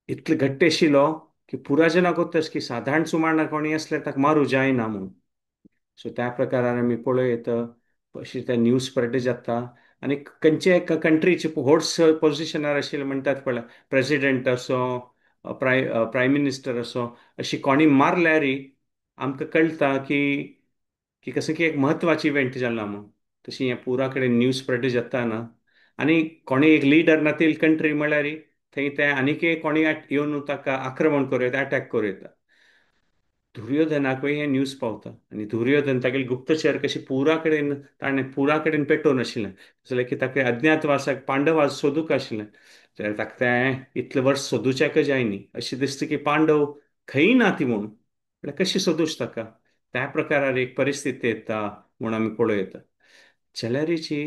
इतले घट्ट आशिल्लो की पुराय कोत्तास की साधारण सुमार कोणी असले ताका मारू जायना म्हणून. सो त्या प्रकारान आमी पळयत अशी त्या न्यूज स्प्रेड जाता. आणि खंयचे कंट्रीचे व्हडस पोझिशनार आशिल्ले म्हणटात पळय, प्रेसिडेंट असो, प्रायम मिनिस्टर असो, अशी कोणी मारल्यार आमकां कळटा की कसं की एक महत्वाची इव्हेंट जाला म्हणून. तशी हे पुरा कडेन न्यूज स्प्रेड जाता ना. आणि कोणी एक लीडर नातील कंट्री म्हळ्यार थंय ते आनीक कोणी येवन ताका आक्रमण करूं येता, अटॅक करूं येता. दुर्योधनाकूय हे न्यूज पावता. आणि दुर्योधन तागेले गुप्तचर कशी पुरा कडेन ताणें पुरा कडेन पेटोवन आशिल्लें जाल्यार की ताका अज्ञातवासाक पांडवां सोदूक आशिल्लें. जाल्यार ताका तें इतलें वर्स सोदूचें जायनी अशें दिसता की पांडव खंय ना ती म्हणून. म्हळ्यार कशी सोदूच ताका. त्या प्रकारार एक परिस्थिती येता म्हूण आमी पळयता. चलरीची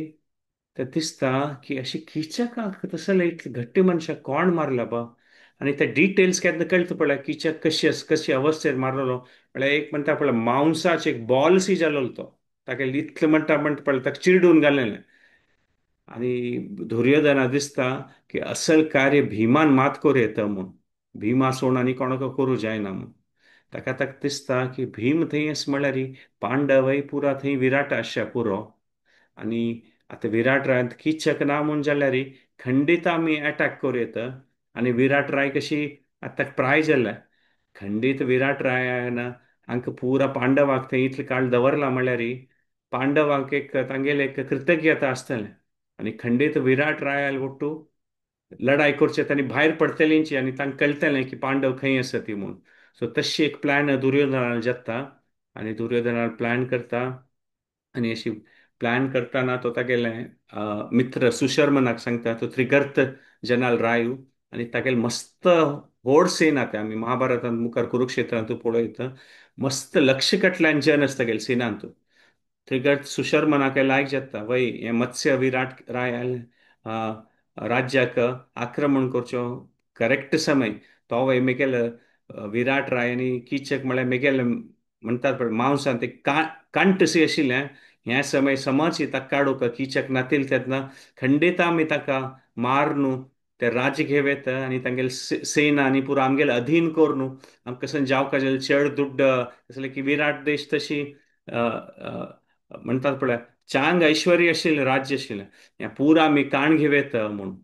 ते दिसता की अशी किचकाक तसले इतले घट्ट मनशाक कोण मारला बा. आणि ते डिटेल्स केन्ना कळटा पळय किचक कशी अवस्थेर मारलेलो. म्हळ्यार एक म्हणटा पळय मांसाचे एक बॉल सी जालोलो तो. ताका इतले म्हणटा पळय ताका चिरडून घालेलें. आणि दुर्योधना दिसता की असल कार्य भिमान मात करूं येता म्हूण. भीमा सोडून आनी कोणाक करूं जायना म्हूण. ताका दिसता की भीम थंय आसा म्हळ्यार पांडवय पुरा थंय विराट आसया पुरो. आणि आता विराट राय किचक ना म्हूण जाल्यार खंडीत आमी अटॅक करूं येता. आणि विराट राय कशी आतां प्राय जाल्या. खंडीत विराट रायान हांकां पुरा पांडवांक थंय इतले काळ दवरला म्हळ्यार पांडवांक एक तांगेले एक कृतज्ञता आसतलें. आणि खंडीत विराट रायाल वट्टू लढाई करचे आनी भायर पडटलींची आनी तांकां कळटलें की पांडव खंय आसा ती म्हूण. सो तशी एक प्लॅन दुर्योधनान जाता. आणि दुर्योधनान प्लॅन करता. आणि अशी प्लॅन करताना तो तागेले मित्र सुशर्मनाक सांगता तो त्रिगर्त जनाल रायू. आणि तागेले मस्त व्हड सेना ते आमी महाभारतांत मुखार कुरुक्षेत्रांत पळयता. मस्त लक्ष कटल्यान जन आसता तागेले सेनांत. त्रिगर्त सुशर्मनाक लायक जाता वय हे मत्स्य विराट राय राज्याक आक्रमण करचो करेक्ट समय. तो वय मेगेल विराट राय आनी किचक म्हळ्यार मेगेल म्हणटात पळय मांसान ते कांटसी आशिल्लें. हे समय समज ताका काडूक किचक नातील तेन्ना खंडीत आमी ताका मार न्हू ते राज्य घेव येता. आणि तांगेले सेना आनी पुरो आमगेले अधीन कोर न्हू आमकां कसन जावका चड दुड्ड कसले की विराट देश तशी म्हणटात पळय चांग ऐश्वर्य आशिल्लें राज्य आशिल्लें. हें पुरो आमी काण घेव येता म्हूण.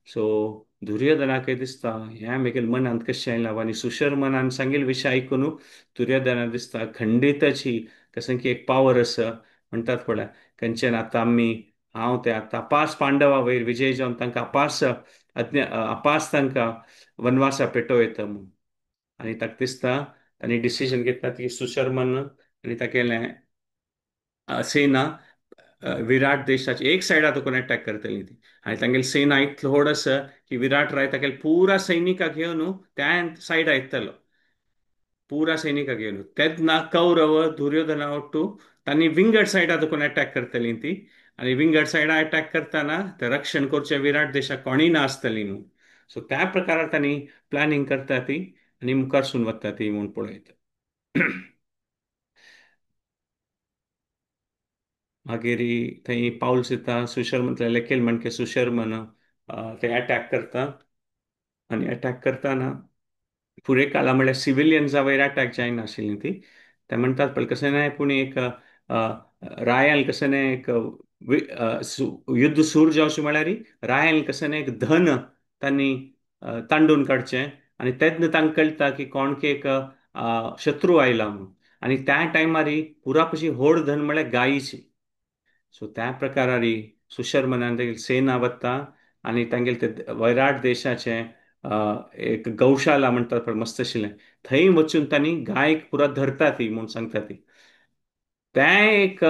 सो दुर्योधनाकय दिसता हें म्हगेल्या मनांत कशें आयलां. आनी सुशर्मनान सांगिल्ले विशय आयकून दुर्योधनाक दिसता खंडीतच ही कसन की एक पावर आसा. म्हणटात पळय खंयच्यान आतां हांव ते आतां अपास पांडवा वयर विजय जावन तांकां अपास तांकां वनवासा पेटोव येता म्हूण. आनी ताका दिसता आनी डिसिजन घेतात की सुशर्मन आनी तागेलें सेना विराट देशाची एक सायडा तकून अटॅक करतली ती. आणि तांगेली सेना इतलो व्हड आसा की विराट राय तागेले पुरा सैनिकाक घेवन त्या सायडा येतलो. पुरा सैनिकाक घेवन तेन्ना कौरव दुर्योधना वट्टू तांणी विंगड सायडा तकून अटॅक करतली ती. आणि विंगड सायडा अटॅक करताना ते रक्षण करचे विराट देशाक कोणी नासतली न्हू. सो त्या प्रकारार तांणी प्लॅनिंग करता ती. आणि मुखार सून वता ती म्हूण पळयता. मागीर थंय पावल येता सुशर्मन लेखेल म्हणके सुशर्मन ते अटॅक करता. आणि अटॅक करताना पुरे काळा म्हळ्यार सिव्हिलियन्सा वयर अटॅक जायनाशिल्ली ती. ते म्हणटात पळय कशें नाही पूण एक रायाल कशें नाही एक युद्ध सूर जावचें म्हळ्यार रायाल कशें नाही एक धन तांणी तांडून काडचें. आनी तेन्ना तांकां कळटा की कोणके एक शत्रू आयला म्हणून. आणि त्या टायमार पुरा कशी व्हड धन म्हळ्यार गायीची. सो त्या प्रकारार सुशर्मनान तेगेली सेना वता. आणि तांगेले ते वैराट देशाचे एक गौशाला म्हणटात पळय मस्त आशिल्लें थंय वचून तांणी गायक पुरा धरता ती म्हूण सांगता ती. तें एक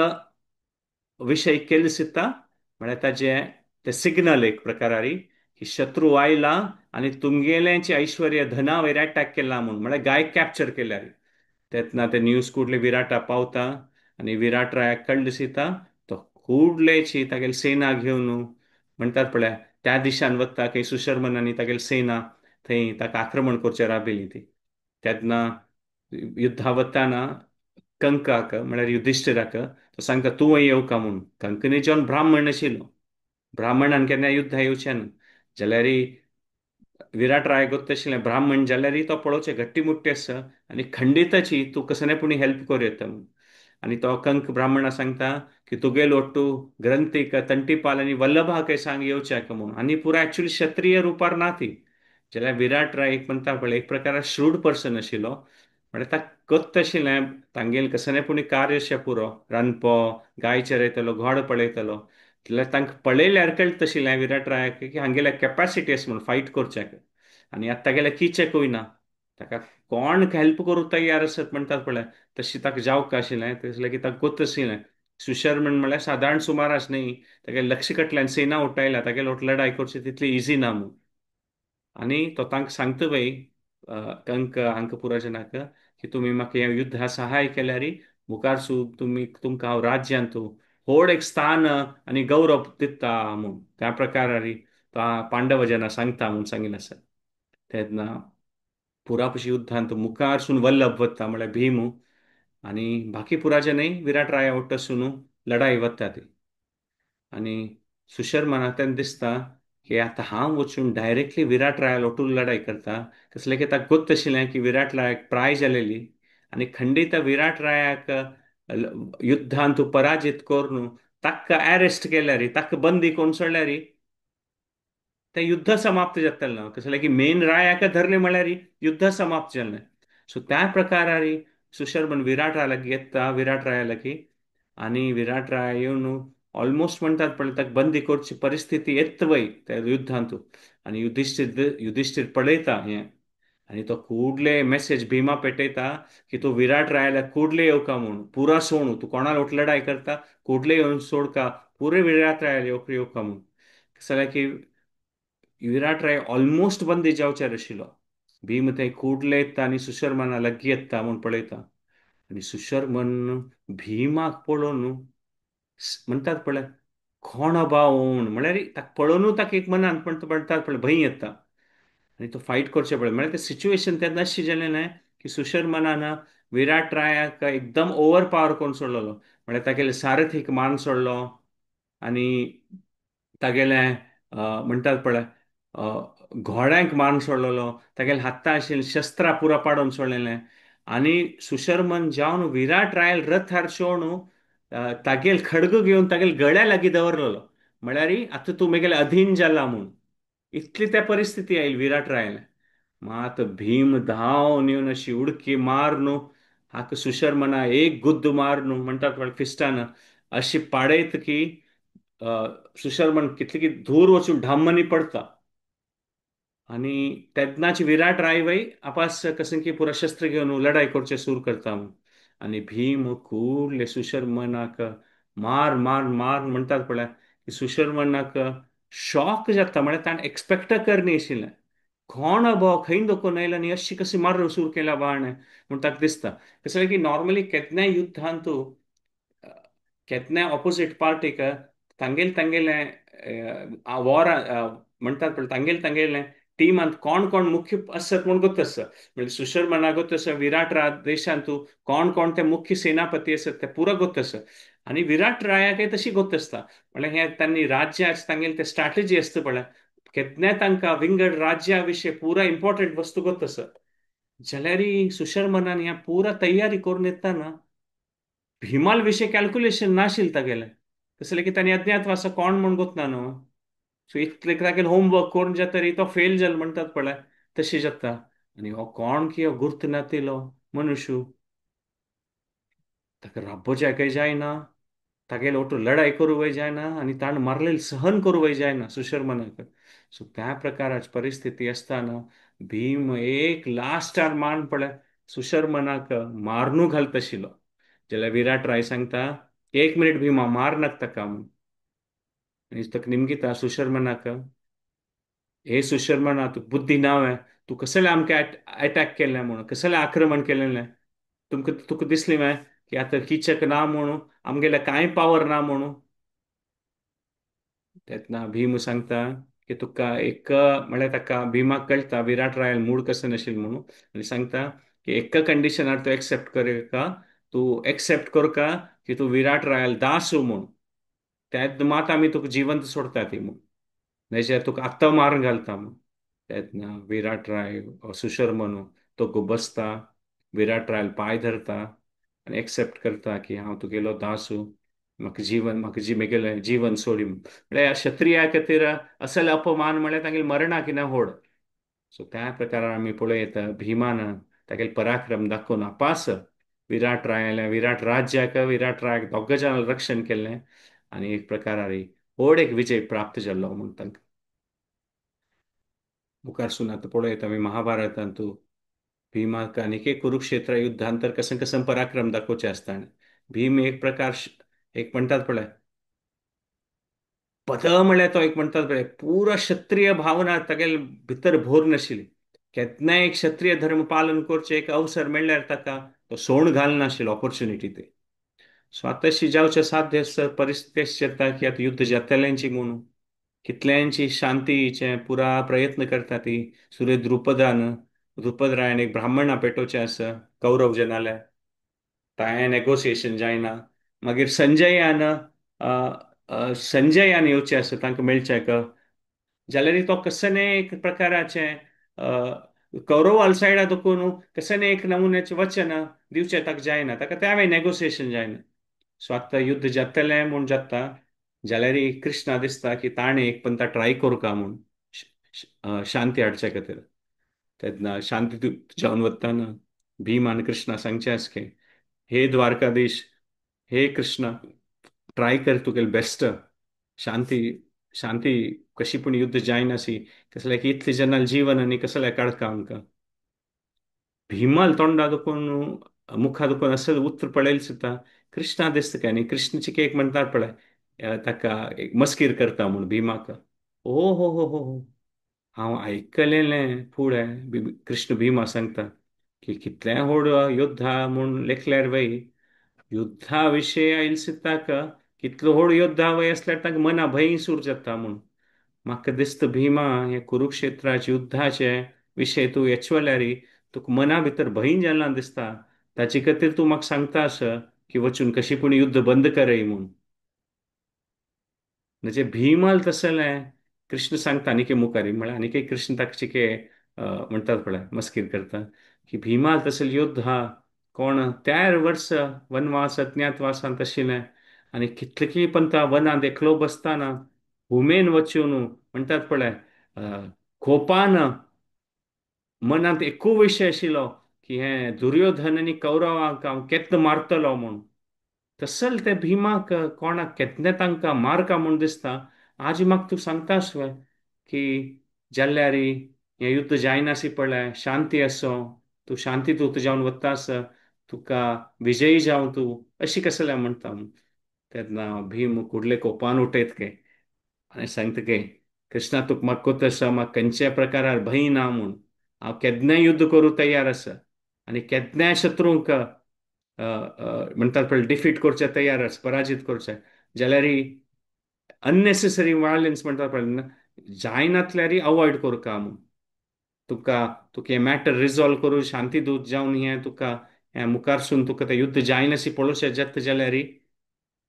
विशय केल्ले दिसता. म्हळ्यार ताजे ते सिग्नल एक प्रकारारी की शत्रू आयला आणि तुमगेल्यांची ऐश्वर्य धना वयर अटॅक केला म्हणून म्हळ्यार गायक कॅप्चर केल्यार. तेन्ना ते न्यूज कुडले विराटा पावता. आणि विराट रायाक कळ्ळे दिसता तो कुडलेची तागेली सेना घेवन म्हणटात पळय त्या दिशान वता खंय सुशर्मन आनी तागेली सेना थंय ताका आक्रमण करचें राबिल्ली ती. तेन्ना युद्धा वताना कंकाक म्हळ्यार युधिश्टिराक तो सांगता तूं येवका म्हणून. कंक न्हय जावन ब्राह्मण आशिल्लो. ब्राह्मणान केन्ना युद्धा येवचें ना. जाल्यार विराट राय गोत्त आशिल्लें ब्राह्मण जाल्यार तो पळोवचें गट्टी आसा आनी खंडिताची तूं कसलेपुणी हेल्प करूं येता म्हणून. आनी तो कंक ब्राह्मणा सांगता की तुगेलो ओट्टू ग्रंथीक तंटीपाल आनी वल्लभाक सांग येवच्याक म्हणून. आनी पुरो ऍक्च्युली क्षत्रिय रुपार ना ती. जाल्यार विराट राय एक म्हणटा पळय एक प्रकार श्रूड पर्सन आशिल्लो. म्हणजे ताका गत्त आशिल्लें तांगेल कसलेपुणी कार्य अशें पुरो रांदपो, गाय चरयतलो, घोड पळयतलो. जाल्यार तांकां पळयल्यार कळटा आशिल्लें विराट रायाक की हांगेल्या कॅपॅसिटी आसा म्हणून फायट करच्याक. आनी आतां तागेल्या किचकूय ना. ताका कोण हेल्प करूं तयार आसत म्हणटात पळय तशी ताका जावंक आशिल्लें तसलें की ताका गोत आशिल्लें. सुशर्मन म्हळ्यार सादारण सुमार न्ही. तागे लक्ष कटल्यान सेना उठयल्या तागेले फाट लढाई करची तितली इझी ना म्हणून. आनी तो तांकां सांगता पळय कंक हांकां पुराजनाक की तुमी म्हाका हे युद्धा सहाय केल्यार मुखार तुमकां हांव राज्यांत व्हड एक स्थान आनी गौरव दिता म्हणून त्या प्रकारारी पांडव जेन्ना सांगता म्हणून सांगिल्लें आसा. तेन्ना पुरापशी युद्धांत मुखारसून वल्लभ वता म्हळ्यार भीम आनी बाकी पुराजनय विराट राया वट्टसून लढाई वता ती. आनी सुशर्मनाक तेन्ना दिसता की आतां हांव वचून डायरेक्टली विराट रायाल ओटून लढाई करता. कसलें की ताका गोत्त आशिल्लें की विराट रायाक प्राय जालेली आनी खंडीत विराट रायाक युद्धांत पराजीत करून ताका अरेस्ट केल्यार ताका बंदी करून सोडल्यार तें युद्ध समाप्त जातलें ना. कसलें की मेन रायाक धरलें म्हळ्यार युद्ध समाप्त जालें. सो त्या प्रकारार सुशर्मन विराट रायाला घेता विराट राया लागीं आनी विराट राया येवन ऑलमोस्ट म्हणटात पळय ताका बंदी करची परिस्थिती येता वय त्या युद्धांत. आनी युधिष्ठीर पळयता हें आनी तो कुडले मेसेज भीमा पेटयता की तूं विराट रायाला कुडले येवका म्हणून पुरा सोडूं तूं कोणा लोट लढाई करता कुडले येवन सोडका पुरे विराट रायाला येवका म्हणून. कसं जालें की विराट राय ऑलमोस्ट बंदी जावचार आशिल्लो. भीम थंय कुडले येता आनी सुशर्मना लागीं येता म्हूण पळयता. आनी सुशर्मन भीमाक पळोवन म्हणटात पळय कोण भाव म्हळ्यार ताका पळोवनूच ताका एक मनान म्हणटात पळय भंय येता. आनी तो फायट करचे पळय म्हळ्यार तें सिच्युएशन तेन्ना अशें जालें की सुशर्मनान विराट रायाक एकदम ओवर पावर करून सोडलेलो. म्हळ्यार तागेले सारथीक मान सोडलो आनी तागेले म्हणटात पळय घोड्यांक मारून सोडलेलो. तागेले हातां आशिल्लीं शस्त्रां पुरो पाडून सोडलेलें. आनी सुशर्मन जावन विराट रायल रथार शोवन तागेल खडग घेवन तागेले गळ्या लागीं दवरलेलो. म्हळ्यार आतां तूं म्हगेले अधीन जाला म्हूण. इतली त्या परिस्थिती आयली विराट रायल. मात भीम धांवन येवन अशी उडकी मारून हाका सुशर्मना एक गुद्द मारून म्हणटात पळय फिस्टान अशी पाडयत की सुशर्मन कितले की धूर वचून ढामणी पडता. आनी तेन्नाची विराट राय वय आपास कशें की पुरा शस्त्र घेवन लढाई करचे सुरू करता. आनी भीम कुडले सुशर्मनाक मार मार मार म्हणटात पळय की सुशर्मनाक शॉक जाता. म्हळ्यार ताणें एक्सपेक्ट करनी आशिल्लें कोण अबो खंय दोकून आयला आनी अशी कशी मार सुरू केल्या बाण म्हूण ताका दिसता. कसं की नॉर्मली केन्नाय युद्धांत केन्नाय ऑपोजीट पार्टीक तांगेले वॉर म्हणटात पळय तांगेले टिमांत कोण कोण मुख्य आसत म्हूण गोत आसा. म्हणजे सुशर्मना गोत आसा विराट देशांत कोण कोण ते मुख्य सेनापती आसत ते पुरो गोत आसा. आनी विराट रायाकय तशी गोत आसता. म्हळ्यार हे तांणी राज्य तांगेले ते स्ट्रॅटेजी आसता पळय केन्नाय तांकां विंगड राज्या विशीं पुरो इम्पॉर्टंट वस्तू गोत आसा. जाल्यार सुशर्मनान ह्या पुरा तयारी करून येतना भीमाल विशीं कॅल्क्युलेशन नाशिल्लें तागेलें. कसलें की ताणें अज्ञातवास कोण म्हूण गोतना न्हू. सो इतलें तागेलें होमवर्क करून जातरी तो फेल जालो म्हणटात पळय तशें जाता. आनी हो कोण की हो गुर्त नातिलो मनुष्य ताका राबोवच्याकय जायना तागेले ओटू लढाई करूं वय जायना आनी ताणें मारलेली सहन करूं वय जायना सुशर्मनाक. सो त्या प्रकाराची परिस्थिती आसतना भीम एक लास्टार मान पळय सुशर्मनाक मारूनच घालता आशिल्लो. जाल्यार विराट राय सांगता 1 मिनीट भीमा मार नाका ताका म्हूण. आनी ताका निमगीता सुशर्मनाक हे सुशर्मना तुका बुद्धी ना तूं कसले आमकां अटॅक केलें म्हणून कसलें आक्रमण केलेलें तुमकां तुका दिसलें की आतां किचक ना म्हणून आमगेले कांय पावर ना म्हणून. तेन्ना भीम सांगता की तुका एक म्हळ्यार ताका भिमाक कळटा विराट रायल मूड कसो नाशिल्लो म्हणून आनी सांगता की एका कंडिशनार तूं एक्सेप्ट करका तूं एक्सेप्ट करका की तूं विराट रायल दास म्हूण. त्यात मात आमी तुका जिवंत सोडटा ती म्हूण. नाहीतर तुका आत्ता मारून घालता मग. तेन्ना विराट राय सुशर्मन तो बसता, विराट रायल पांय धरता आनी एक्सेप्ट करता की हांव तुगेलो दासू, म्हाका म्हगेलें जीवन सोडी म्हळ्यार क्षत्रिया खातीर असल अपमान म्हळ्यार तांगेले मरणाक ना होड. सो त्या प्रकारान आमी पळयत भिमान तागेले पराक्रम दाखोवन अपास विराट राज्याक विराट रायाक दोग जाण रक्षण केलें आनी एक प्रकारान व्हड एक विजय प्राप्त जाल्लो म्हूण तांकां मुखार सून आतां पळयत आमी महाभारतांत भीमाक आनीक कुरुक्षेत्र युद्धांतर कसं कसं पराक्रम दाखोवचे आसता. भीम एक प्रकार एक म्हणटात पळय पद म्हळ्यार तो एक म्हणटात पळय पुरा क्षत्रीय भावना तागेले भितर भोर नाशिल्ली. केन्नाय एक क्षत्रीय धर्म पालन करचे एक अवसर मेळ्ळ्यार ताका तो सोडून घालनाशिल्लो ऑपॉर्च्युनिटी ते. सो आतां तशी जावचे साध्य परिस्थिती अशी येता की आतां युद्ध जातल्यांची म्हणून कितल्यांची शांतीचे पुरा प्रयत्न करता ती सुरे द्रुपद रायान एक ब्राह्मणा पेटोवचे आसा कौरव जनाले तांय नेगोसिएशन जायना. मागीर संजयान येवचे आसा तांकां मेळचे जाल्यार तो कसने एक प्रकाराचे कौरव सायडा दुखून कसने एक नमुन्याचे वचन दिवचे ताका जायना ताका त्या वेळी नेगोसिएशन जायना. सो आतां युद्ध जातलें म्हूण जाता जाल्यार कृष्णा दिसता की ताणें एक पंता ट्राय करूं का म्हूण शांती हाडचे खातीर. तेन्ना शांती जावन वताना भीम आनी कृष्णा सांगचे आसके हे द्वारकाधीश, हे कृष्ण ट्राय कर तुगेले बेस्ट शांती शांती कशी पूण युद्ध जायनासी कसल्या की इतले जनाल जीवन आनी कसल्या काडका आमकां. भीमाल तोंडा दुखून मुखा दुखून असं उत्तर पळयलें सुद्दां कृष्णा दिसता काय न्ही कृष्णची एक म्हणटात पळय ताका एक मस्कीर करता म्हूण भीमाक ओ हो हांव आयकलेलें फुडें कृष्ण भिमा सांगता की कितलें व्हड योद्धा म्हूण लेखल्यार वय युद्धा विशयी आयले ताका कितलो व्हड योद्धा वय असल्यार ताका मना भंय सूर जाता म्हूण म्हाका दिसता भिमा हे कुरुक्षेत्राचे युद्धाचे विशय तूं येचवल्यार तुका मना भितर भंय जेन्ना दिसता ताचे खातीर तूं म्हाका सांगता आसा की वचून कशी पूण युद्ध बंद करय म्हूण. म्हणजे भीमाल तसलें कृष्ण सांगता आनीक मुखारी म्हळ्यार आनीक कृष्ण ताका चिके म्हणटात पळय मस्कीर करता की भीमाल तसले योद्धा कोण त्यार वर्स वनवास अज्ञातवासांत आशिल्लें आनी कितलेकी पंता वनांत एकलो बसताना भुमेन वचून म्हणटात पळय खोपान मनांत एकू विशय आशिल्लो की हें दुर्योधन आनी कौरवांक हांव केन्ना मारतलो म्हूण. तसल ते भिमाक कोणाक केन्ना तांकां मारका म्हूण दिसता. आज म्हाका तूं सांगतास की जाल्यार हें युद्ध जायनासी पडलें शांती आसो तूं शांतीदूत जावन वतास तुका विजयी जावं तूं अशी कसल्या म्हणटा तेन्ना भीम कुडले कोपान उठयत गे आनी सांगता गे कृष्णा तुका म्हाका कोत आसा म्हाका खंयच्या प्रकारार भंय ना म्हूण हांव केन्नाय युद्ध करूं तयार आसा आनी केन्नाय शत्रूंक म्हणटात पळय डिफीट करचे तयार आसा पराजीत करचे जाल्यार अननेसेसरी वायलन्स म्हणटात पळय जायनातल्यार अवॉयड करूं का म्हूण तुका हें मॅटर रिजॉल्व करून शांतीदूत जावन हें तुका हें मुखारसून तुका तें युद्ध जायनाशी पळोवचें जाता जाल्यार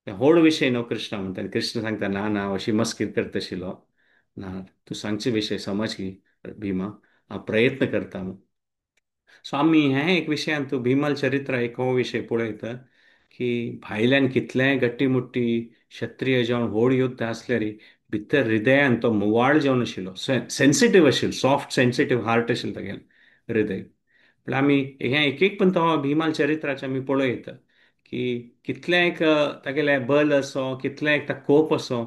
व्हड विशय न्हू कृष्णा म्हणटा आनी कृष्ण सांगता ना ना अशी मस्कीर करता आशिल्लो ना तूं सांगचे विशय समज की भिमा हांव प्रयत्न करता म्हूण. सो आमी हें एक विशयान तूं भिमाल चरित्र एक हो विशय पळयता की भायल्यान कितलेंय गट्टीमुट्टी क्षत्रीय जावन व्हड युद्ध आसल्यार भितर हृदयान तो मुवाळ जावन आशिल्लो सेन्सिटीव आशिल्लो सॉफ्ट सेन्सिटीव हार्ट आशिल्लो तागेलें हृदय. म्हळ्यार आमी हें एक पण तो भिमाल चरित्राचे आमी पळयत की कितलेंय तागेले बल असो कितलेंय ताका कोप असो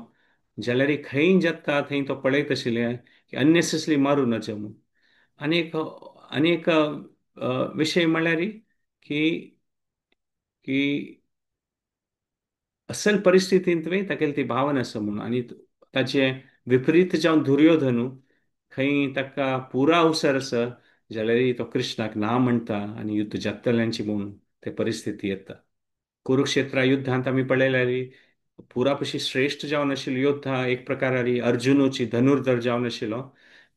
जाल्यार खंय जेत्ता थंय तो पळयत आशिल्लें की अननेसेसरी मारूं नजे म्हूण. आनी एक विशय म्हळ्यार की की असल परिस्थितींत तागेली ती भावना आसा म्हणून आनी ताचे विपरीत जावन दुर्योधनू खंय ताका पुरा अवसर आसा जाल्यार तो कृष्णाक ना म्हणटा आनी युद्ध जातल्यांची म्हूण ते परिस्थिती येता. कुरुक्षेत्रा युद्धांत आमी पळयल्यार पुरा कशी श्रेश्ठ जावन आशिल्लो योद्धा एक प्रकारार अर्जुनूची धनुर्धर जावन आशिल्लो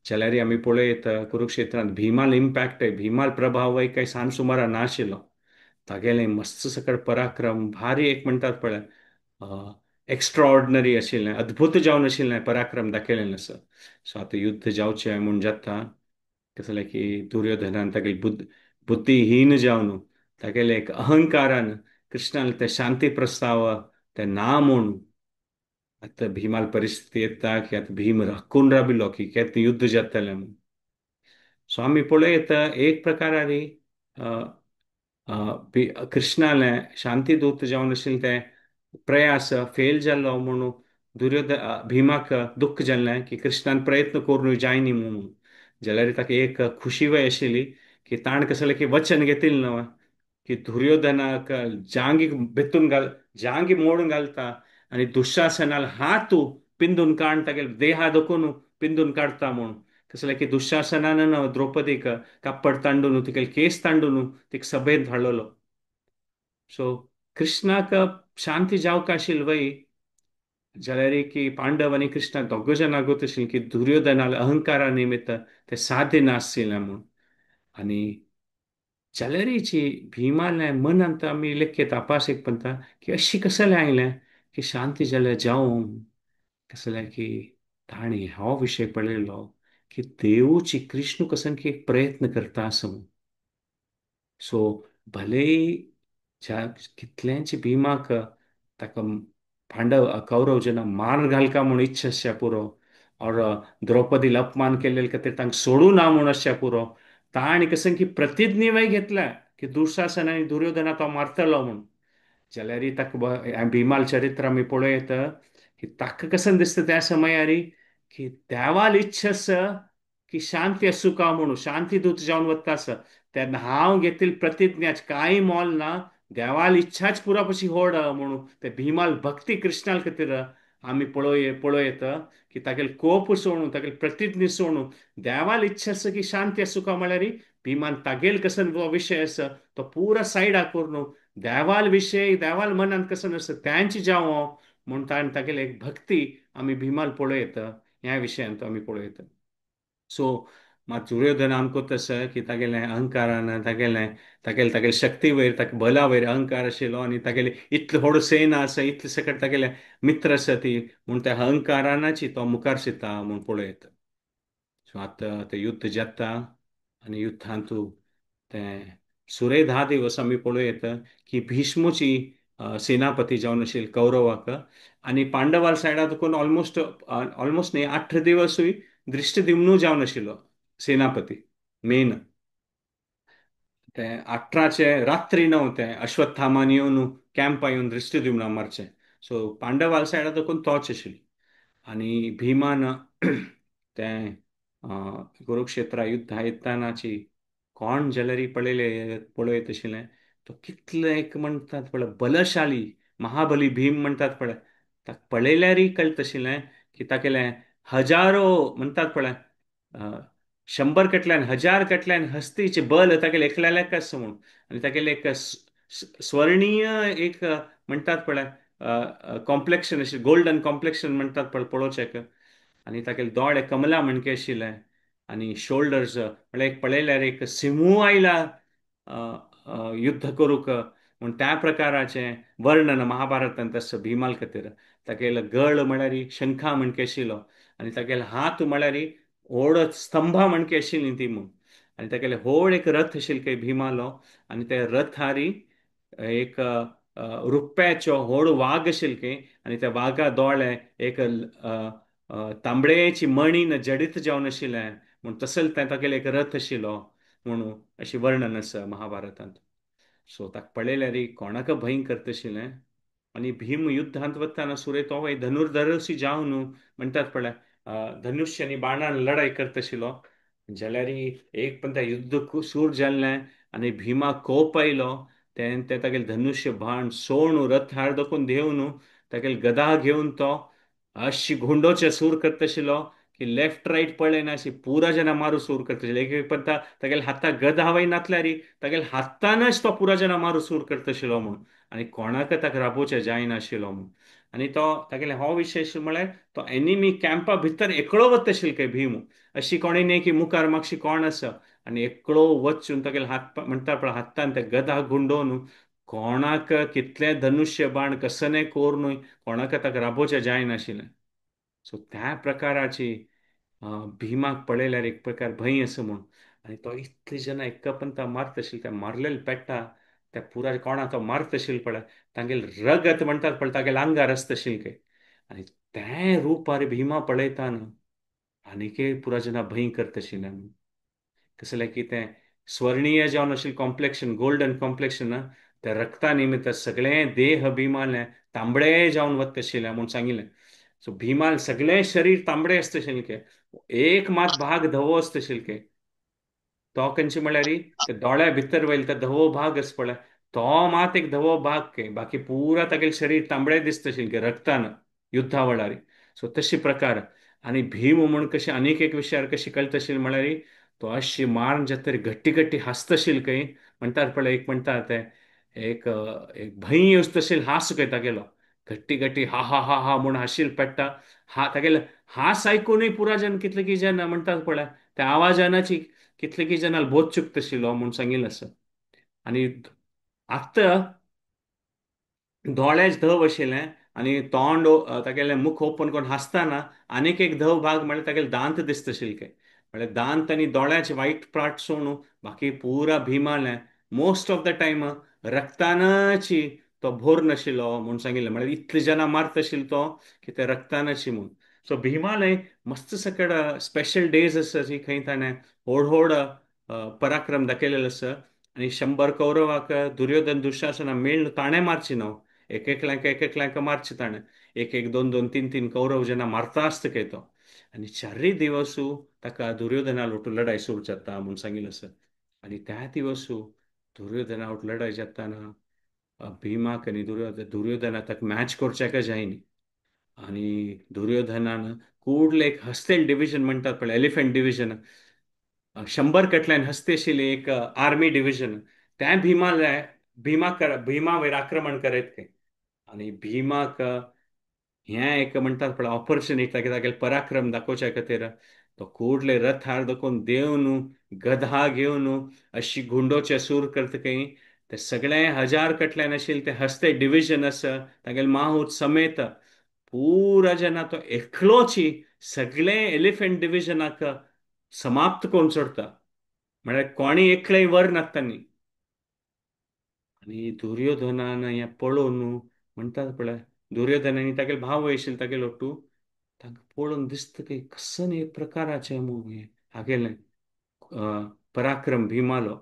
जाल्यार आमी पळयत कुरुक्षेत्रांत भिमाल इम्पॅक्ट भिमाल प्रभाव काही सांज सुमारा नाशिल्लो तागेलें मस्त सकट पराक्रम भारी एक म्हणटात पळय एक्स्ट्रा ऑर्डिनरी आशिल्लें, अद्भुत जावन आशिल्लें पराक्रम दाखयलें आसा. सो आतां युद्ध जावचें म्हूण जाता. कसं जालें की दुर्योधनान तागेली बुद्धिहीन जावन तागेले एक अहंकारान कृष्णान ते शांती प्रस्ताव ते ना म्हूण आतां भीमाल परिस्थिती येता की आतां भीम राखून राबिलो की केन्ना युद्ध जातलें म्हूण. सो आमी पळयत एक प्रकारारी कृष्णालें शांतीदूत जावन आशिल्लें ते प्रयास फेल जाल्लो म्हणून भीमाक दुख्ख जाल्लें की कृष्णान प्रयत्न करून जायनी म्हणून. जाल्यार ताका एक खुशी वय आशिल्ली की ताण कसं जालें की वचन घेतिल्लें न्हय की दुर्योधनाक जांगी मोडून घालता आनी दुशासनाल हात पिंजून काडून तागेले देहा दोकून पिंजून काडता म्हणून. कसं जालें की दुशासनान द्रौपदीक कापड तांडून तिगेले केस तांडून तिका सभेंत हाडलोलो. सो कृष्णाक शांती जावंक आशिल्ली वय जाल्यार की पांडव आनी कृष्ण दोग जाण आगोत आशिल्लीं की दुर्योधनाल अहंकारा निमित्त ते साध्य नासले म्हणून. आनी जाल्यारीची भीमाले मनांत आमी लेखे तपास एक म्हणटा की अशी कसले आयलें की शांती जाल्यार जावं. कसं जालें की ताणी हो विशय पळयलो की देवची कृष्ण कसं की एक प्रयत्न करता असं. सो भले ज्या कितल्यांची भीमाक ताका कौरव जना मार घालका म्हूण इच्छा आसच्या पुरो और द्रौपदीला अपमान केलेले खातीर तांकां सोडूं ना म्हूण आसच्या पुरो ताणी कसं की प्रतिज्ञा घेतल्या की दुशासन आनी दुर्योधना तो मारतलो म्हूण. जाल्यार ताका भिमाल चरित्र आमी पळयत की ताका कसं दिसता त्या समयार की देवाल इच्छा आसा की शांती आसूं का म्हणून शांती दूत जावन वता आसा तेन्ना हांव घेतिल्ली प्रतिज्ञाच कांय मोल ना. देवाल इच्छाच पुरा पशी होड म्हणून ते भिमाल भक्ती कृष्णाल खातीर आमी पळयत की तागेले कोप सोडून तागेले प्रतिज्ञा सोडून देवाल इच्छा आसा की शांती आसूं का म्हळ्यार भिमान तागेल कसन वो विशय आसा तो पुरा सायडाक करून देवाल विशय देवाल मनांत कसं आसा त्यांची जावं म्हूण तागेले एक भक्ती आमी भिमाल पळयत ह्या विशयांत आमी पळयत. सो मात दुर्योधन आमको तसं की तागेलें अहंकारान तागेले शक्ती वयर ताका बला वयर अहंकार आशिल्लो आनी तागेले इतले व्हड सेना आसा इतले सकट तागेले मित्र आसा ती म्हूण त्या अहंकारानाची तो मुखार शिता म्हूण पळयत. सो आतां ते युद्ध जाता आनी युद्धांत ते सुरे 10 दिवस आमी पळयत की भीष्मची सेनापती जावन आशिल्ले कौरवाक आनी पांडवाल सायडा देखून ऑलमोस्ट न्ही 8 दिवसूय दृष्टद्युम्न जावन आशिल्लो सेनापती मेन. ते 18चे रात्री न्हू ते अश्वत्थामान येवन कॅम्पा येवन दृष्टद्युम्ना मारचे. सो पांडवाल सायडा देखून तोच आशिल्लो. आनी भिमान ते कुरुक्षेत्रा युद्धा येतानाची कोण जाल्यार पळयत आशिल्लें तो कितले एक म्हणटात पळय बलशाली महाबली भीम म्हणटात पळय ताका पळयल्यार कळत आशिल्लें की तागेले हजारो म्हणटात पळय अ, 100 कटल्यान 1000 कटल्यान हस्तीचे बल तागेले एकल्याक आसा म्हूण. आनी तागेले एक स्वर्णीय एक म्हणटात पळय कॉम्प्लेक्शन अशें गोल्डन कॉम्प्लेक्शन म्हणटात पळय पळोवचेक आनी तागेले दोळे कमला म्हणके आशिल्ले आनी शोल्डर्स म्हळ्यार एक पळयल्यार एक सिंहू आयला अ, युद्ध करूक म्हूण त्या प्रकाराचें वर्णन महाभारतांत आसा भिमाल खातीर. तागेलो गळ म्हळ्यार शंखा म्हणके आशिल्लो आनी तागेले हात म्हळ्यार व्हड स्तंभा म्हणके आशिल्लीं ती म्हूण. आनी तागेले व्हड एक रथ आशिल्लो भीमालो आनी त्या रथारी एक रुप्याचो व्हड वाग आशिल्लो आनी त्या वागा दोळे एक तांबड्याची मणीन जडीत जावन आशिल्लें म्हूण तसले तागेले एक रथ आशिल्लो म्हणून अशें वर्णन आसा महाभारतांत. सो ताका पळयल्यार कोणाक भंय करता आशिल्लें. आनी भीम युद्धांत वताना सुरे तो धनुर्धरशी जावन म्हणटात पळय धनुश्य आनी बाणान लढाई करता आशिल्लो. जाल्यार एक पण युद्ध सूर जाल्लें आनी भीमाक कोप आयलो ते तागेले धनुश्य बाण सोडून रथार दोकून देंवन तागेले गदा घेवन तो अशी गुंडोचे सूर करता आशिल्लो की लेफ्ट रायट पळयना अशी पुरा जना मारू सूर करता आशिल्लो. एक पण तागेले हाताक गदा वयनातल्यार तागेले हातानच तो पुरा जना मारू सूर करता आशिल्लो म्हूण. आनी कोणाक ताका राबोवचें जायनाशिल्लो म्हूण. आनी तो तागेले हो विशय म्हळ्यार तो एनिमी कॅम्पा भितर एकलो वता आशिल्लो काय भीम अशी कोणी न्ही की मुखार मागशी कोण आसा आनी एकलो वचून तागेले हात म्हणटा पळय हातान ते गदा गुंडोवन कोणाक कितले धनुष्य बाण कसं कोर न्हय कोणाक ताका राबोवचें जायनाशिल्लें. सो त्या प्रकाराची भिमाक पळयल्यार एक प्रकार भंय असं म्हूण. आनी तो इतले जना एका पंता मारत आशिल्लो त्या मारलेल्या पेट्टा त्या पुराय कोणा तो मारत आशिल्लो पळय तांगेल रगत म्हणटात पळय तागेले आंगार आसता आशिल्ले. आनी तें रूप आरे भिमा पळयता न्हू आनिकय पुराय जना भंय करता आशिल्ले. कसले की तें स्वर्णीय जावन आशिल्लें कॉम्प्लेक्शन गोल्डन कॉम्प्लेक्शन ना त्या रक्ता निमित्त सगळें देह भिमाले तांबडे जावन वता आशिल्ले म्हूण सांगिल्लें. सो भिमाल सगळें शरीर तांबडें आसता आशिल्लें. एक मात भाग धवो आसता आशिल्लो. तो खंयचे म्हळ्यार ते दोळ्या भितर वयलो तो धवो भाग आसा पळय तो मात एक धवो भाग बाकी पुरा तागेलें शरीर तांबडें दिसता आशिल्लें रक्तान युद्धा वेळार. सो तशी प्रकार. आनी भीम म्हूण कशें आनीक एक विशयार कशें कळटा आशिल्लें म्हळ्यार तो अशी मारून जे तरी गट्टी गट्टी हांसता आशिल्लो खंय म्हणटात पळय एक म्हणटा ते एक भंय येवच आशिल्लो हांस खंय तागेलो गट्टी गट्टी हा हा हा हा म्हूण हांशिल्लो पेट्टा. तागेले हांस आयकूनय पुराय जाण कितले की जाण म्हणटात पळय त्या आवाजानाची कितले जणांना बोध चुकता आशिल्लो म्हूण सांगिल्लें आसा. आनी आत्ता दोळ्याच धव आशिल्ले आनी तोंड तागेलें मुख ओपन करून हांसतना आनीक एक धव भाग म्हळ्यार तागेले दांत दिसता आशिल्ले. म्हळ्यार दांत आनी दोळ्याचे वायट पार्ट सोडून बाकी पुरा Bhimale most of the time रक्तानची तो भोर नाशिल्लो म्हूण सांगिल्लें. म्हळ्यार इतले जना मारता आशिल्लो तो की ते रक्तानची म्हूण. सो भिमालय मस्त सकड स्पेशल डेज आसा जी खंय ताणें व्हड व्हड पराक्रम दाखयलेलो आसा. आनी 100 कौरवाक दुर्योधन दुशासना मेळून ताणें मारची न्हू एक एकल्यांक मारचे ताणें एक एक दोन दोन तीन तीन कौरव जेन्ना मारता आसता खंय तो. आनी चारय दिवसू ताका दुर्योधना लोटू लढाई सुरू जाता म्हूण सांगिल्लें आसा. आनी त्या दिवसू दुर्योधना लोटू लढाई जाताना भिमाक आनी दुर्योधना ताका मॅच करच्याक जायना. आनी दुर्योधनान कुडले एक हस्तेल डिव्हिजन म्हणटात पळय एलिफंट डिव्हिजन 100 कटल्यान हस्ती आशिल्ली एक आर्मी डिव्हिजन त्या भीमा वयर आक्रमण करयत खंय. आनी भीमाक हें एक म्हणटात पळय ऑपॉर्च्युनिटी तागेले पराक्रम दाखोवच्या खातीर तो कुडले रथार देखून देंवन गधा घेवन अशी गुंडोचे सूर करता खंय ते सगळे 1000 कटल्यान आशिल्ले ते हस्ते डिव्हिजन आसा तागेले माहूत समेत पुरा जेन्ना तो एकलोची सगळे एलिफंट डिव्हिजनाक समाप्त करून सोडता. म्हळ्यार कोणी एकलंय वर नासतना. आनी दुर्योधनान हें पळोवन म्हणटात पळय दुर्योधनानी तागेले भाव आशिल्ले तागेलो लोटू तांकां पळोवन दिसता की कसं एक प्रकाराचें हें हागेलें पराक्रम भिमालो.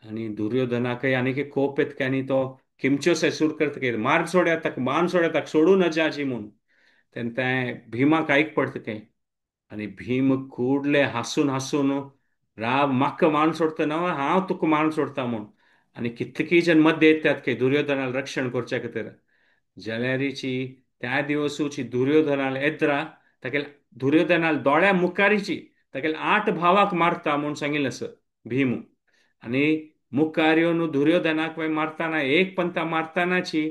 आनी दुर्योधनाकय आनीक एक कोप येता की आनी तो किमच्योस सूर करता की मार सोड्या ताका मान सोड्या ताका सोडूं नजा अशी म्हूण तेन्ना तें भिमाक आयक पडटा तें. आनी भीम कुडले हांसून हांसून राव म्हाका मान सोडता ना हांव तुका मान सोडता म्हूण. आनी कितलींय जण मध्य येतात की दुर्योधनाला रक्षण करच्या खातीर जाल्यारीची त्या दिवसूची दुर्योधनाल येद्रा तागेले दुर्योधनाल दोळ्या मुखारीची तागेले 8 भावाक मारता म्हूण सांगिल्लें आसा भीम. आनी मुखार येवन दुर्योधनाक मारतना एक पंथा मारतनाची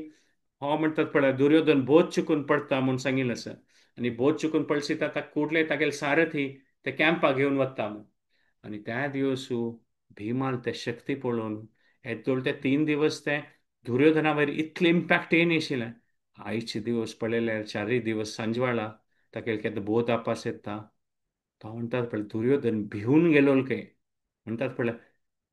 हो म्हणटात पळय दुर्योधन बोध चुकून पडटा म्हूण सांगिल्लें आसा. आनी बोध चुकून पडची ताका कुडले तागेले सारथी ते कॅम्पाक घेवन वता म्हूण. आनी त्या दिवसू भिमान ते शक्ती पळोवन येदोळ ते 3 दिवस ते दुर्योधना वयर इतलें इम्पॅक्ट येयनाशिल्लें. आयचे दिवस पळयल्यार चारय दिवस सांजवाळा तागेले केन्ना बोध आपास येता तो म्हणटात पळय दुर्योधन भिवून गेलो खंय म्हणटात पळय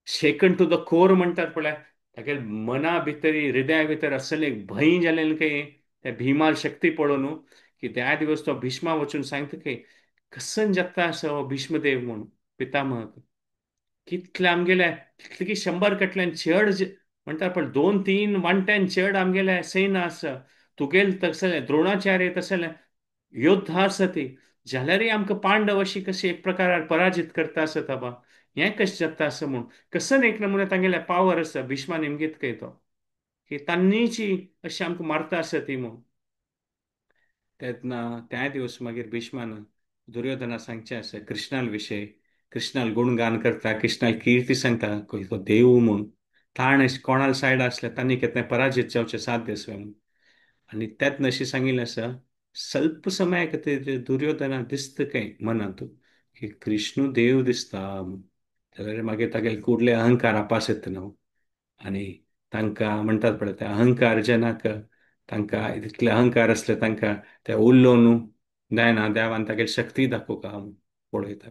शेकन टू द कोर म्हणटात पळय तागेले मना भितर हृदया भितर असलें एक भंय जालेलें खंय त्या भिमाल शक्ती पळोवन की त्या दिवस तो भिष्मा वचून सांगता की कसन जगता असो हो भीष्मदेव म्हूण पितामह कितले आमगेले कितले की 100 कटल्यान चड म्हणटात पण 2-3 वांट्यान चड आमगेले सैन्य आसा तुगेल तसलें द्रोणाचार्य तसलें योद्धा आसा ती जाल्यारय आमकां पांडव अशी कशी एक प्रकारान पराजीत करता आसत बाबा हें कशें जाता असं म्हूण कसन एक नमुने तांगेले पावर आसा भिष्मा निमगीत खंय तो की तांनीची अशी आमकां मारता आसा ती म्हूण. तेन्ना त्या दिवस मागीर भिष्मान दुर्योधना सांगचें आसा कृष्णाल विशय कृष्णाल गुणगान करता कृष्णाल किर्ती सांगता तो देव म्हूण ताण कोणाल सायड आसल्या तांणी केन्ना पराजीत जावचें साध्य आसा म्हूण. आनी तेच अशें सांगिल्लें आसा स्वल्प समय खातीर दुर्योधना दिसता खंय मनांत की कृष्ण देव दिसता म्हूण जाल्यार मागीर तागेले कुडले अहंकार आपास येता न्हू. आनी तांकां म्हणटात पळय ते अहंकार जनाक तांकां इतले अहंकार असले तांकां ते उरलो न्हू जायना देवान तागेली शक्ती दाखोवका पळयता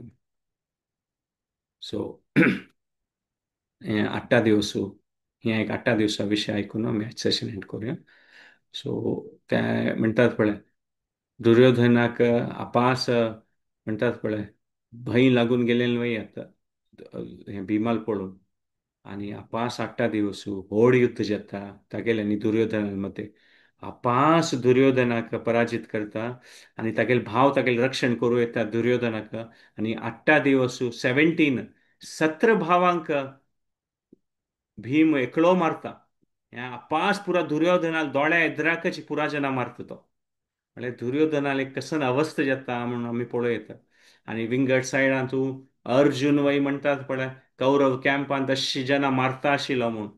सो हें 8 दिवस हें एक 8 दिवसा विशय आयकून आमी सेशन एंड करूया सो ते म्हणटात पळय दुर्योधनाक आपास म्हणटात पळय भंय लागून गेलेले वय आता हें भिमाल पळोवन आणि अपास 8 दिवस व्हड युद्ध जाता तागेले आनी दुर्योधना मध्ये अपास दुर्योधनाक पराजित करता आणि तागेले भाव तागेले रक्षण करूं येता दुर्योधनाक आणि 8 दिवस 17 भावांक भीम एकलो मारता हें अपास पुरा दुर्योधनाल दोळ्या इद्राकच पुरा जना मारता तो म्हणजे दुर्योधनाला एक कसन अवस्थ जाता म्हणून आम्ही पळयत आणि विंगड सायडान तूं अर्जुन वय म्हणटात पळय कौरव कॅम्पान 10 जना मारता आशिल्लो म्हणून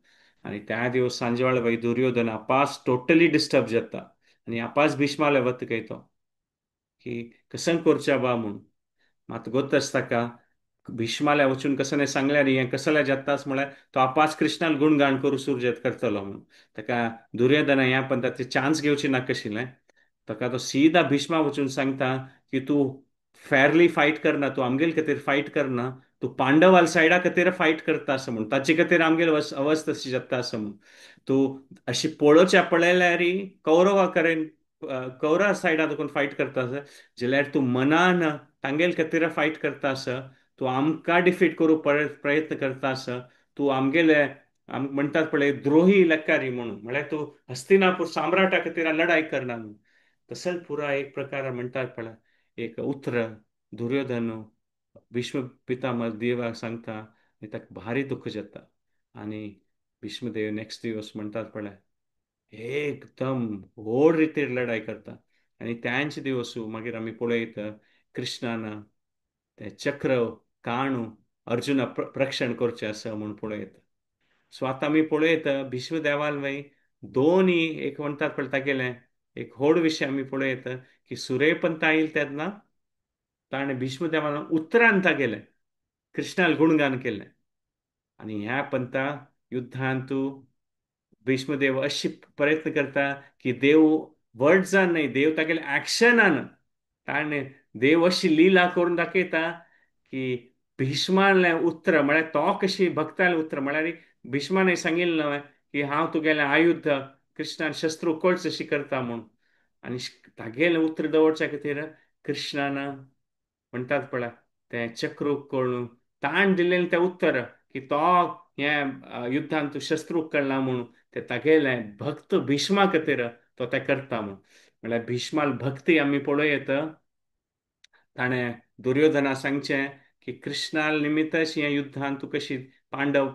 आणि त्या दिवस सांजे वेळा वय दुर्योधन अपास टोटली डिस्टर्ब जाता आणि अपास भीष्माला वत तो की कसन करच्या बा म्हणून मात गोतच ताका भीष्माला वचून कसं सांगल्यार हें कसले जातास म्हळ्यार तो आपास कृष्णाल गुणगाण करू सुरजेत करतलो म्हणून ताका दुर्योधना ह्या पण ताचे चान्स घेवची नाकाशिल्लें ताका तो सीधा भीष्मा वचून सांगता की तू फेअरली फाईट करना तू आमगेल खातीर फाईट करना तू पांडवाल सायडा खातीर फाईट करता असं म्हण ताचे खातीर आमगेल अवस्था तशी जाता असं म्हण तू अशी पळोवच्या पळयल्यार कौरवा कडेन कौरव सायडा देखून फाईट करता जाल्यार तूं मनान तांगेल खातीर फाईट करतास तूं आमकां डिफीट करू प्रयत्न करतास तूं आमगेले म्हणटात पळय द्रोही लकारी म्हणून म्हळ्यार तूं हस्तिनापूर साम्राटा खातीर लढाई करना म्हणून तसंच पुरा एक प्रकार म्हणटात पळय एक उतर दुर्योधन भीष्म पितामह देवाक सांगता आनी ताका भारी दुःख जाता आणि भीष्मदेव नेक्स्ट दिवस म्हणटात पळय एकदम व्हड रितीर लढाई करता आणि त्यांचे दिवस मागीर आमी पळयत कृष्णान ते चक्र काणू अर्जुना रक्षण करचें आसा म्हूण पळयत सो आतां आमी पळयत भीष्म देवाल वय दोनी एक म्हणटात पळय तागेलें एक व्हड विशय आमी पळयत की सुर्यपंथ येयले तेन्ना ताणें भीष्म देवान उतरान तागेलें कृष्णाल गुणगान केलें आणि ह्या पंथा युद्धांत तूं भीष्मदेव अशी प्रयत्न करता की देव वर्ड्सान न्हय देव तागेले ऍक्शनान ताणें देव अशी लिला करून दाखयता की भीष्मालें उतर म्हळ्यार तो कशी भक्तालें उतर म्हळ्यार भीष्माने सांगिल्लें न्हय की हांव तुगेलें आयुध्द कृष्णान शस्त्र उखळच अशी करता म्हूण आनी तागेलें उतर दवरच्या खातीर कृष्णान म्हणटात पळय तें चक्र उखळून ताण दिलेलें तें उत्तर की तो हें युद्धांत तूं शस्त्र उखळना म्हणून ते तागेलें भक्त भीष्मा खातीर तो तें करता म्हणून म्हळ्यार भीष्माल भक्ती आमी पळयत ताणें दुर्योधना सांगचें की कृष्णाल निमित्तच हें युद्धांत तूं कशी पांडव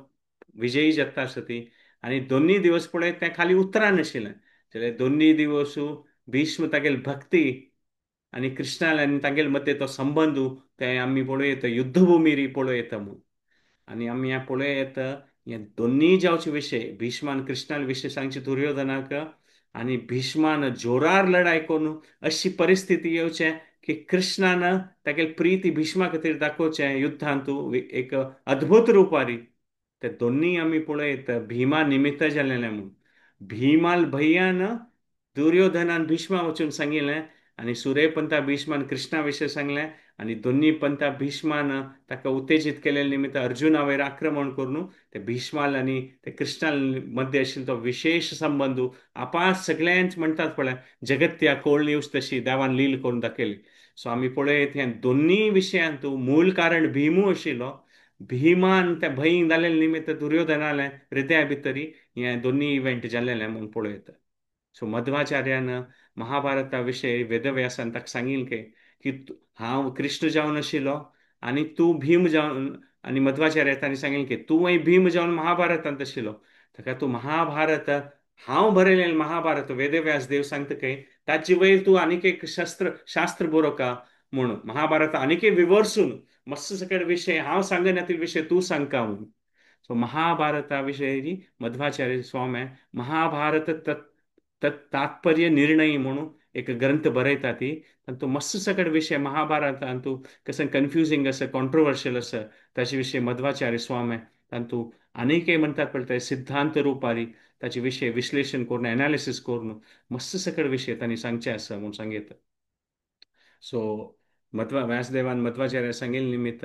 विजयी जाता सती आनी दोनूय दिवस पळय तें खाली उतरान आशिल्लें जाल्यार दोनूय दिवस भीष्म तागेली भक्ती आनी कृष्णाल आनी तागेले मदले तो संबंद ते आमी पळयत युद्धभुमीर पळयत म्हणून आणि आम्ही या पळयत हे दोन्ही जावचे विशय भीष्मान कृष्णाल विशय सांगचे दुर्योधनाक आणि भीष्मान जोरार लढाई करून अशी परिस्थिती येवचे की कृष्णान तागेले प्रीती भीष्मा खातीर दाखोवचें युद्धांत एक अद्भुत रुपारी ते दोन्ही आमी पळयत भीमा निमित्त जाल्लेले म्हणून भीमाल भैयान दुर्योधनान भीष्मा वचून सांगिल्लें आनी सूर्यपंथा भीष्मान कृष्णा विशय सांगलें आनी दोन्ही पंथा भीष्मान ताका उत्तेजीत केलेले निमित्त अर्जुना वयर आक्रमण करून ते भीष्माल आनी ते कृष्णाल मध्ये आशिल्लो तो विशेष संबंद आपास सगळ्यांच म्हणटात पळय जगत्या कोळ न्यूज तशी देवान लील करून दाखयली सो आमी पळयत हे दोन्ही विशयांत मूळ कारण भिमू आशिल्लो भीमान त्या भंय जाल्ले निमित्त दुर्योधनालें हृदया भितरी हे दोन्ही इव्हेंट जाल्लेले म्हणून पळयत सो मध्वाचार्यान महाभारता विशयी वेदव्यासान ताका सांगिल्लें की हांव कृष्ण जावन आशिल्लो आनी तूं भीम जावन आनी मध्वाचार्य तांणी सांगिल्लें की तूं भीम जावन महाभारतांत आशिल्लो ताका तूं महाभारत हांव बरयलें महाभारत वेदव्यास देव सांगता काय ताचे वयर तूं आनीक एक शास्त्र बरोवका म्हणून महाभारत आनीक विवर्सून मस्त सकट विशय हांव सांगन येतील विशय तूं सांगता म्हणून सो महाभारता विशयी मध्वाचार्य स्वामी महाभारत तात्पर्य निर्णय म्हणून एक ग्रंथ बरयता ती आनी तो मस्त सकट विशय महाभारतांत तूं कसं कन्फ्युजींग आसा कॉन्ट्रोवर्शियल आसा ताचे विशयी मध्वाचार्य स्वामी तातूंत आनीक म्हणतात पळय सिद्धांत रुपारी ताचे विशय विश्लेषण करून एनालिसीस करून मस्त सकळ विशय तांणी सांगचे आसा म्हूण सांगयता. सो व्यासदेवान मध्वाचार्य सांगिल्ले निमित्त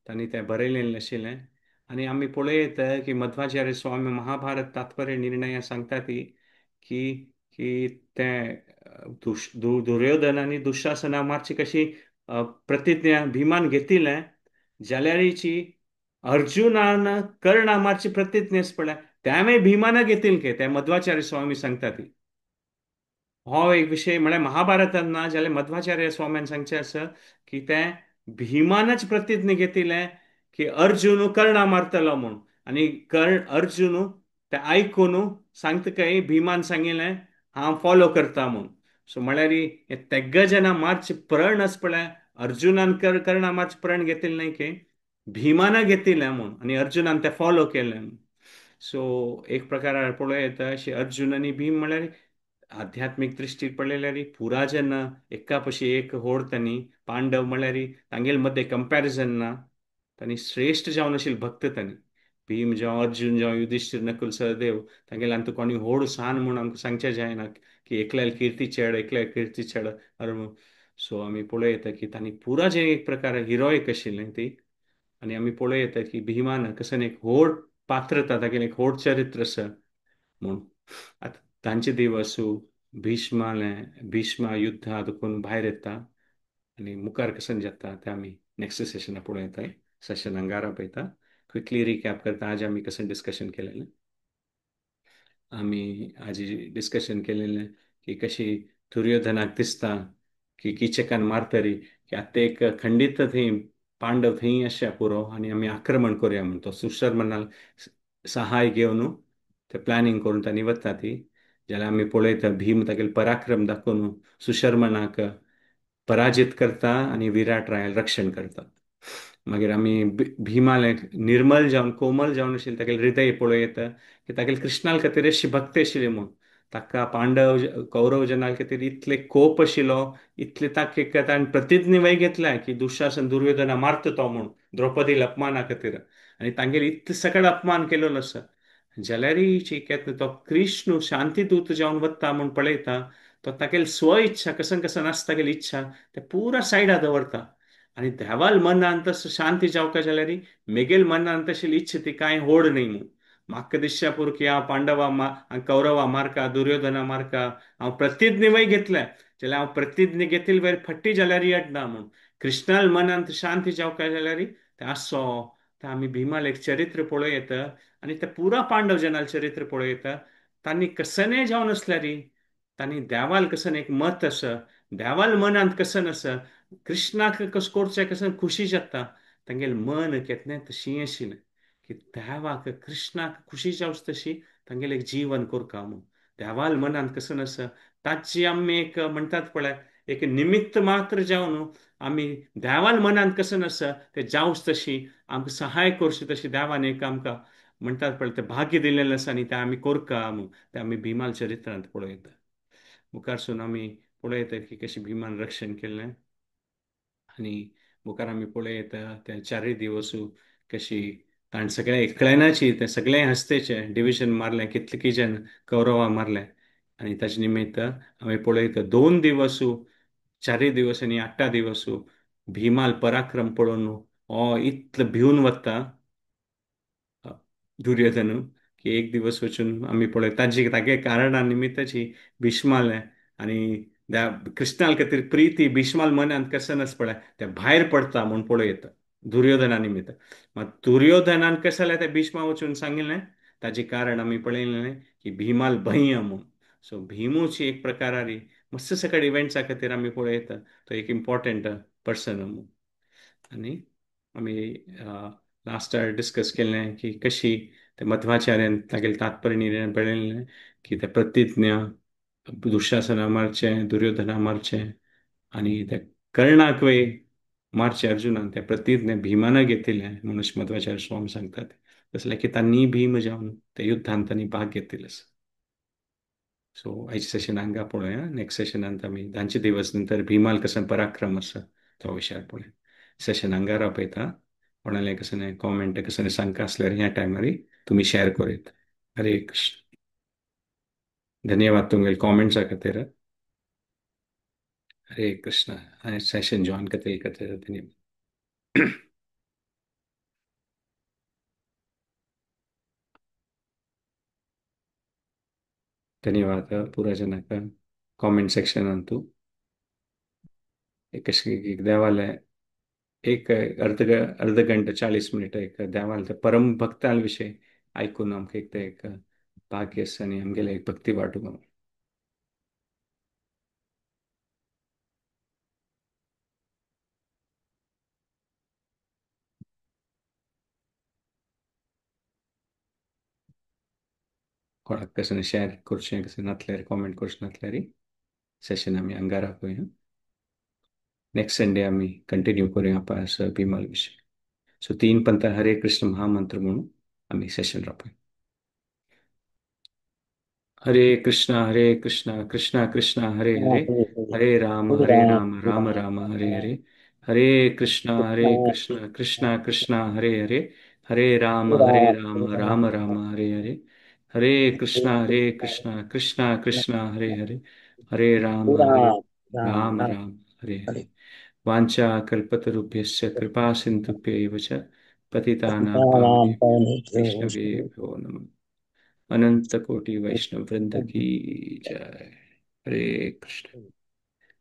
तांणी तें बरयलेलें आशिल्लें. आनी आमी पळयत की मध्वाचार्य स्वामी महाभारत तात्पर्य निर्णय सांगता ती की की ते दुर्योधन आनी दुशासना मारची कशी प्रतिज्ञा भिमान घेतिल्लें जाल्यारीची अर्जुनान कर्ण मारची प्रतिज्ञा पळय त्यामुळे भिमान घेतील के ते मध्वाचार्य स्वामी सांगता ती. हो एक विषय म्हळ्यार महाभारतांत ना जाल्यार मध्वाचार्य स्वाम्यान सांगचे आसा की ते भिमानच प्रतिज्ञा घेतिल्ले की अर्जुन कर्णा मारतलो म्हूण. आनी अर्जुन ते आयकून सांगतकय भिमान सांगिल्लें हांव फॉलो करता म्हूण. सो म्हळ्यार हे तेग जना मार्च प्रण आस पळय अर्जुनान कर्णा मार्च प्रण घेतिल्लें न्हय की भिमान घेतिल्लें म्हूण आनी अर्जुनान तें फॉलो केलें. सो एक प्रकार पळोवं येता अशी अर्जुन आनी भीम म्हळ्यार आध्यात्मिक दृश्टीर पळयल्यार पुरा जेन्ना एका पशी एक होड तांणी पांडव म्हळ्यार तांगेले मदें कंपॅरिझन ना. तांणी श्रेश्ठ जावन आशिल्ले भक्त तांणी भीम जावं अर्जुन जावं युधिश्टीर नकुल सहदेव तांगेले आमकां कोणी व्हड सान म्हूण आमकां सांगचें जायना की एकल्यार किर्ती चेड एकल्यार किर्ती चेड सो आमी पळोवं येता की तांणी पुरा जे एक प्रकार हिरोईक आशिल्लें ती. आनी आमी पळोवं येता की भिमान कसन एक व्हड पात्रता तागेलें एक व्हड चरित्र आसा म्हूण. आतां तांचे दिवस भीष्मा युद्धांत करून भायर येता आनी मुखार कसन जाता तें आमी नेक्स्ट सेशनाक पळोवं येता. सेशन हांगार पळयता. क्विकली रिकॅप करता आज आमी कसन डिस्कशन केलेलें. आमी आज डिस्कशन केलेलें की कशी दुर्योधनाक दिसता की किचकान मारतरी की आतां एक खंडीत थंय पांडव थंय आसा पुरो आनी आमी आक्रमण करुया म्हूण तो सुशर्मनाक सहाय घेवन ते प्लॅनिंग करून तांणी वता ती. जाल्यार आमी पळयता भीम तागेले पराक्रम दाखोवन सुशर्मनाक पराजीत करता आनी विराट रायाल रक्षण करता. मागीर आमी भिमाले निर्मल जावन कोमल जावन आशिल्लें तागेलें हृदय पळोवं येता की तागेले कृष्णाल खातीर अशी भक्ती आशिल्ली म्हूण. ताका पांडव कौरव जनां खातीर इतले कोप आशिल्लो इतले ताका ताणें प्रतिज्ञा वय घेतल्या की दुशासन दुर्योधना मारता तो म्हूण द्रौपदीला अपमाना खातीर आनी तांगेले इतले सकळ अपमान केलेलो आसा जाल्यारय तो कृष्ण शांतीदूत जावन वता म्हूण पळयता. तो तागेली स्व इच्छा कसन कसन आसता तागेली इच्छा ते पुरा सायडा दवरता आनी देवाल मनांत तसो शांती जावका जाल्यार मेगेल मनांत तशी इच्छा ती कांय व्हड न्हय म्हूण. म्हाका दिसच्या पुरो की हांव पांडवां कौरवां मारका दुर्योधना मारका हांव प्रतिज्ञा वय घेतल्या जाल्यार हांव प्रतिज्ञा घेतिल्ले वयर फट्टी जाल्यार येडना म्हूण. कृष्णाल मनांत शांती जावका जाल्यार ते आसो ते आमी भिमाल एक चरित्र पळोवं येता आनी ते पुरा पांडव जनाल चरित्र पळोवं येता. तांणी कसनय जावन आसल्यार तांणी देवाल कसन एक मत आसा देवाल मनांत कसन आसा कृष्णाक कस करचें कसन खुशी जाता तांगेलें मन केन्नाय तशी आशिल्लें की देवाक कृष्णाक खुशी जावच तशी तांगेलें एक जीवन करता म्हूण. देवाल मनांत कसन आसा ताची आमी एक म्हणटात पळय एक निमित्त मात्र जावन आमी देवाल मनांत कसन आसा ते जावच तशी आमकां सहाय करची तशी देवान एक आमकां म्हणटात पळय ते भाग्य दिलेलें आसा आनी तें आमी करता म्हूण तें आमी भिमाल चरित्रांत पळोवं येता. मुखारसून आमी पळोवं येता की कशें भिमान रक्षण केल्लें आनी मुखार आमी पळोवं येता ते चारय दिवस कशी ताणें सगळें एकल्यानाची ते सगळें हस्तेचे डिविजन मारलें कितले जन कौरवां मारले आनी ताचे निमित्त आमी पळोवं येता 2 दिवस चारय दिवस आनी 8 दिवस भिमाल पराक्रम पळोवन हो इतलो भिवन वता दुर्योधन की एक दिवस वचून आमी पळय तागे कारणा निमित्ताची भिष्माले आनी कृष्णाल खातीर प्रिती भिष्माल मनांत कसन आस पळय ते भायर पडता म्हूण पळोवं येता दुर्योधना निमित्त. मात दुर्योधनान कशें जालें तें भिष्मा वचून सांगिल्लें ताजें कारण आमी पळयलें की भिमाल भय्य म्हूण. सो भिमूची एक प्रकारारी मस्त सकळ इव्हेंट्सा खातीर आमी पळोवं येता तो एक इम्पॉर्टंट पर्सन म्हूण. आनी आमी लास्टार डिस्कस केल्लें की कशी ते मध्वाचार्यान तागेलें तात्पर्य निर्णय पळयलें की ते प्रतिज्ञा दुशासना मारचें दुर्योधना मारचें आनी ते कर्णाक वय मार्चे अर्जुनान त्या प्रतिज्ञा भिमाना घेतिल्लें म्हणून मध्वाचार्य स्वामी सांगतात तसलें की तांणी भीम जावन त्या युद्धांत तांणी भाग घेतिल्लो आसा. सो आयचे सेशन हांगा पळोवया नेक्स्ट सेशनांत आमी 10 दिवस नंतर भिमाल कसं पराक्रम आसा तो विशयार पळोवया. सेशन हांगार आपयता. कोणाला कसं नाही कॉमेंट कसं नाही सांगता असल्यावर ह्या टायमार तुम्ही शेअर करूत. हरे कृष्ण. धन्यवाद तुमगे कॉमेंट्स खातीर. हरे कृष्ण. सेशन जॉइन करते धन्यवाद. धन्यवाद पूरा जनक कॉमेंट सेक्शन अंतु एक एक देवालय एक अर्ध घंटा 40 मिनिट एक देवालय परम भक्ताल विषय ऐकून आमकां एक भाग्य आनी आमगेले एक भक्ती वाटू. कोणाक कसं शेअर करचें कसं नासल्यार कॉमेंट करचें नासल्यार सेशन आमी हांगा राखूया. नेक्स्ट संडे आमी कंटिन्यू करूया पास बिमल विषय. सो 3 पंथ हरे कृष्ण महामंत्र म्हणून आमी सेशन राखूया. हरे कृष्णा कृष्णा कृष्णा हरे हरे हरे राम राम राम हरे हरे. हरे कृष्णा कृष्णा कृष्णा हरे हरे हरे राम राम राम हरे हरे. हरे कृष्णा कृष्णा कृष्णा हरे हरे हरे राम राम हरे हरे. वाञ्छा कल्पतरुभ्यश्च कृपा सिन्धुभ्यैव च पतितानां पावनेभ्यो वैष्णवेभ्यो नमः. अनंत कोटि वैष्णव वृंद की जय. हरे कृष्ण.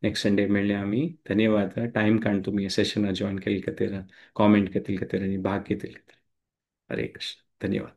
नेक्स्ट संडे मिळले आम्ही. धन्यवाद टाइम काढून तुम्ही सेशन जॉईन केली खातीर कॉमेंट केली खातीर आणि भाग घेतले खातीर. हरे कृष्ण. धन्यवाद.